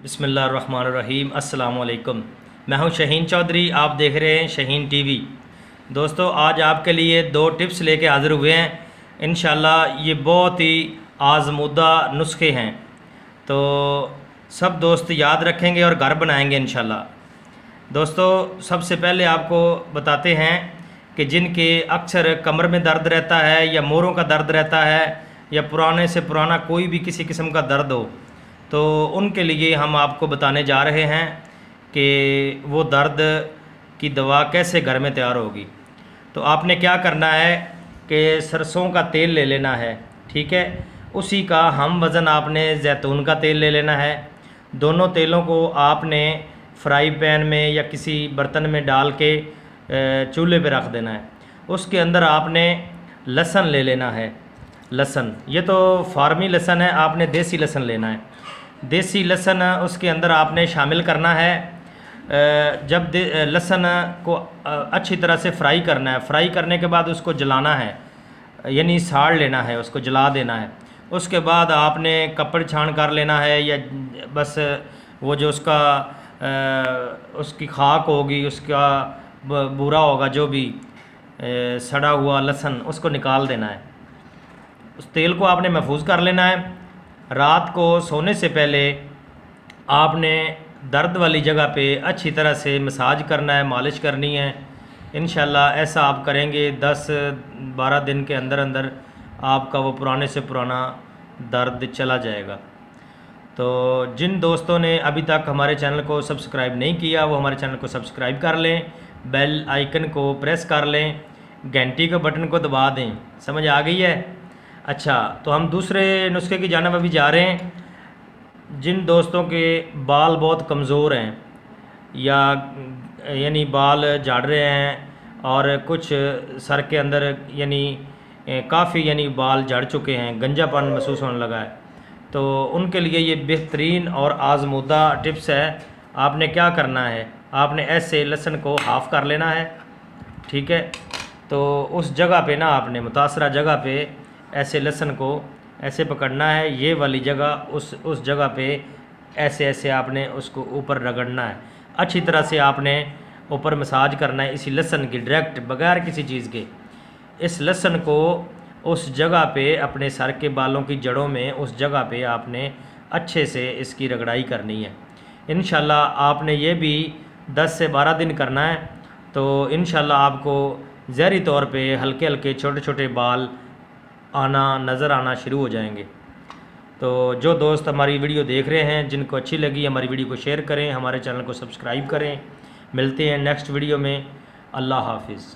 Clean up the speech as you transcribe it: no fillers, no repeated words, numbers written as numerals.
बिस्मिल्लाहिर्रहमानिर्रहीम। अस्सलाम वालेकुम। मैं हूं शहीन चौधरी, आप देख रहे हैं शहीन टीवी। दोस्तों, आज आपके लिए दो टिप्स लेके हाज़िर हुए हैं। इंशाल्लाह ये बहुत ही आज़मूदा नुस्खे हैं, तो सब दोस्त याद रखेंगे और घर बनाएंगे इंशाल्लाह। दोस्तों, सबसे पहले आपको बताते हैं कि जिनके अक्सर कमर में दर्द रहता है या मोरों का दर्द रहता है या पुराने से पुराना कोई भी किसी किस्म का दर्द हो, तो उनके लिए हम आपको बताने जा रहे हैं कि वो दर्द की दवा कैसे घर में तैयार होगी। तो आपने क्या करना है कि सरसों का तेल ले लेना है, ठीक है। उसी का हम वज़न आपने जैतून का तेल ले लेना है। दोनों तेलों को आपने फ्राई पैन में या किसी बर्तन में डाल के चूल्हे पे रख देना है। उसके अंदर आपने लहसुन ले लेना है। लहसुन, ये तो फार्मी लहसुन है, आपने देसी लहसुन लेना है। देसी लहसुन उसके अंदर आपने शामिल करना है। जब लहसुन को अच्छी तरह से फ्राई करना है, फ्राई करने के बाद उसको जलाना है, यानी साड़ लेना है, उसको जला देना है। उसके बाद आपने कपड़ छान कर लेना है, या बस वो जो उसकी खाक होगी, उसका बुरा होगा, जो भी सड़ा हुआ लहसुन, उसको निकाल देना है। उस तेल को आपने महफूज कर लेना है। रात को सोने से पहले आपने दर्द वाली जगह पे अच्छी तरह से मसाज करना है, मालिश करनी है। इंशाल्लाह ऐसा आप करेंगे 10-12 दिन के अंदर अंदर आपका वो पुराने से पुराना दर्द चला जाएगा। तो जिन दोस्तों ने अभी तक हमारे चैनल को सब्सक्राइब नहीं किया, वो हमारे चैनल को सब्सक्राइब कर लें, बेल आइकन को प्रेस कर लें, घंटी के बटन को दबा दें। समझ आ गई है? अच्छा, तो हम दूसरे नुस्खे की जानिब अभी जा रहे हैं। जिन दोस्तों के बाल बहुत कमज़ोर हैं या यानी बाल झाड़ रहे हैं और कुछ सर के अंदर यानी काफ़ी बाल झड़ चुके हैं, गंजापन महसूस होने लगा है, तो उनके लिए ये बेहतरीन और आज़मूदा टिप्स है। आपने क्या करना है, आपने ऐसे लहसुन को हाफ़ कर लेना है, ठीक है। तो उस जगह पे ना आपने मुतासरा जगह पे ऐसे लहसुन को ऐसे पकड़ना है, ये वाली जगह उस जगह पे ऐसे ऐसे आपने उसको ऊपर रगड़ना है। अच्छी तरह से आपने ऊपर मसाज करना है इसी लहसुन की, डायरेक्ट बगैर किसी चीज़ के। इस लहसुन को उस जगह पे अपने सर के बालों की जड़ों में, उस जगह पे आपने अच्छे से इसकी रगड़ाई करनी है। इंशाल्लाह आपने ये भी 10 से 12 दिन करना है, तो इंशाल्लाह आपको ज़ाहिरी तौर पे हल्के हल्के छोटे छोटे बाल नज़र आना शुरू हो जाएंगे। तो जो दोस्त हमारी वीडियो देख रहे हैं, जिनको अच्छी लगी हमारी वीडियो को शेयर करें, हमारे चैनल को सब्सक्राइब करें। मिलते हैं नेक्स्ट वीडियो में। अल्लाह हाफिज़।